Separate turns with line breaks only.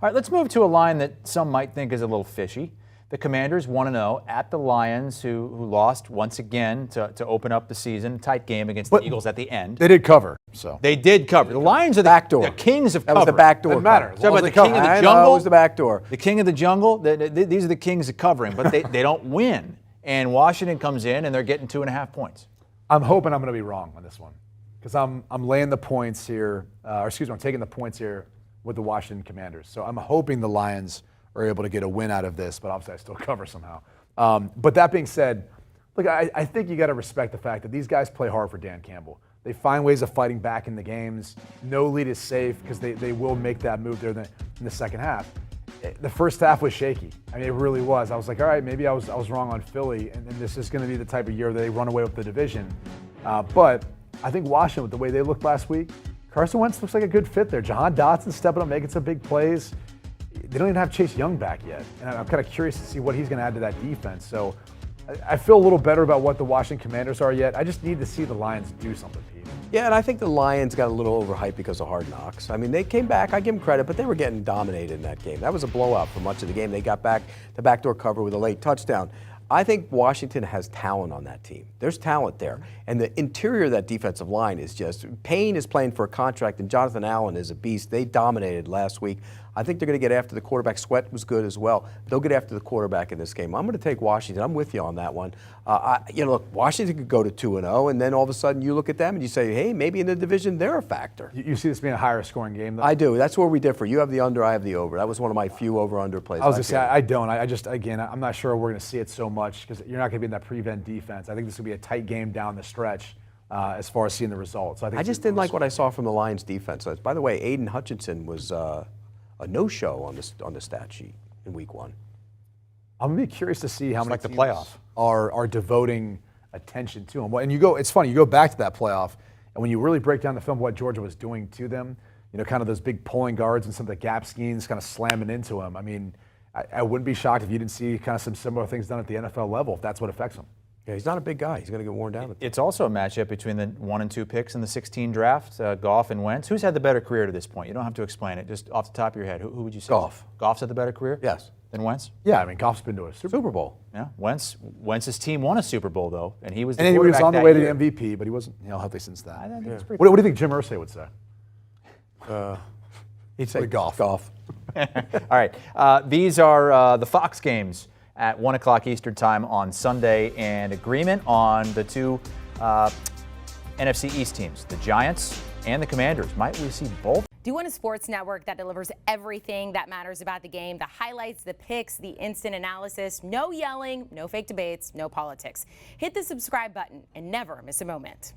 right, let's move to a line that some might think is a little fishy. The Commanders 1-0 at the Lions, who lost once again to open up the season. Tight game against the Eagles at the end.
They did cover, so.
They did cover. The Lions are the kings of cover.
That was the back door.
Doesn't matter.
Talk about the king of the jungle.
I know, it was the back door.
The king of the jungle. These are the kings of covering, but they don't win. And Washington comes in, and they're getting 2.5 points.
I'm hoping I'm going to be wrong on this one because I'm laying the points here, I'm taking the points here with the Washington Commanders. So I'm hoping the Lions are able to get a win out of this, but obviously I still cover somehow. But that being said, look, I think you got to respect the fact that these guys play hard for Dan Campbell. They find ways of fighting back in the games. No lead is safe because they will make that move there in the second half. The first half was shaky. I mean, it really was. I was like, all right, maybe I was wrong on Philly, and this is going to be the type of year that they run away with the division. But I think Washington, with the way they looked last week, Carson Wentz looks like a good fit there. Jahan Dotson stepping up, making some big plays. They don't even have Chase Young back yet. And I'm kind of curious to see what he's going to add to that defense. So I feel a little better about what the Washington Commanders are yet. I just need to see the Lions do something, Pete.
Yeah, and I think the Lions got a little overhyped because of Hard Knocks. I mean, they came back. I give them credit, but they were getting dominated in that game. That was a blowout for much of the game. They got back the backdoor cover with a late touchdown. I think Washington has talent on that team. There's talent there. And the interior of that defensive line is just, Payne is playing for a contract, and Jonathan Allen is a beast. They dominated last week. I think they're going to get after the quarterback. Sweat was good as well. They'll get after the quarterback in this game. I'm going to take Washington. I'm with you on that one. Look, Washington could go to 2-0, and then all of a sudden you look at them and you say, hey, maybe in the division they're a factor.
You see this being a higher scoring game, though?
I do. That's where we differ. You have the under, I have the over. That was one of my few over-under plays.
I was going to say, I don't. I'm not sure we're going to see it so much because you're not going to be in that prevent defense. I think this will be a tight game down the stretch as far as seeing the results.
I just didn't like what I saw from the Lions defense. By the way, Aiden Hutchinson was a no-show on the stat sheet in week 1.
I'm going to be curious to see how many
the playoff
are devoting attention to him. And it's funny, you go back to that playoff, and when you really break down the film, what Georgia was doing to them, kind of those big pulling guards and some of the gap schemes kind of slamming into him. I mean, I wouldn't be shocked if you didn't see kind of some similar things done at the NFL level, if that's what affects him.
Yeah, he's not a big guy. He's going to get worn down.
It's also a matchup between the 1 and 2 picks in the 16 draft, Goff and Wentz. Who's had the better career to this point? You don't have to explain it. Just off the top of your head, who would you say?
Goff.
Goff's had the better career?
Yes.
Than Wentz?
Yeah, I mean, Goff's been to a Super Bowl.
Yeah, Wentz's team won a Super Bowl, though, and he was the
quarterback. And he was on the way to the MVP, but he wasn't healthy since that.
I think it's pretty
What do you think Jim Irsay would say?
He'd say
Goff.
All
right, these are the Fox games at 1 o'clock Eastern Time on Sunday, and agreement on the two NFC East teams, the Giants and the Commanders. Might we see both?
Do you want a sports network that delivers everything that matters about the game? The highlights, the picks, the instant analysis, no yelling, no fake debates, no politics. Hit the subscribe button and never miss a moment.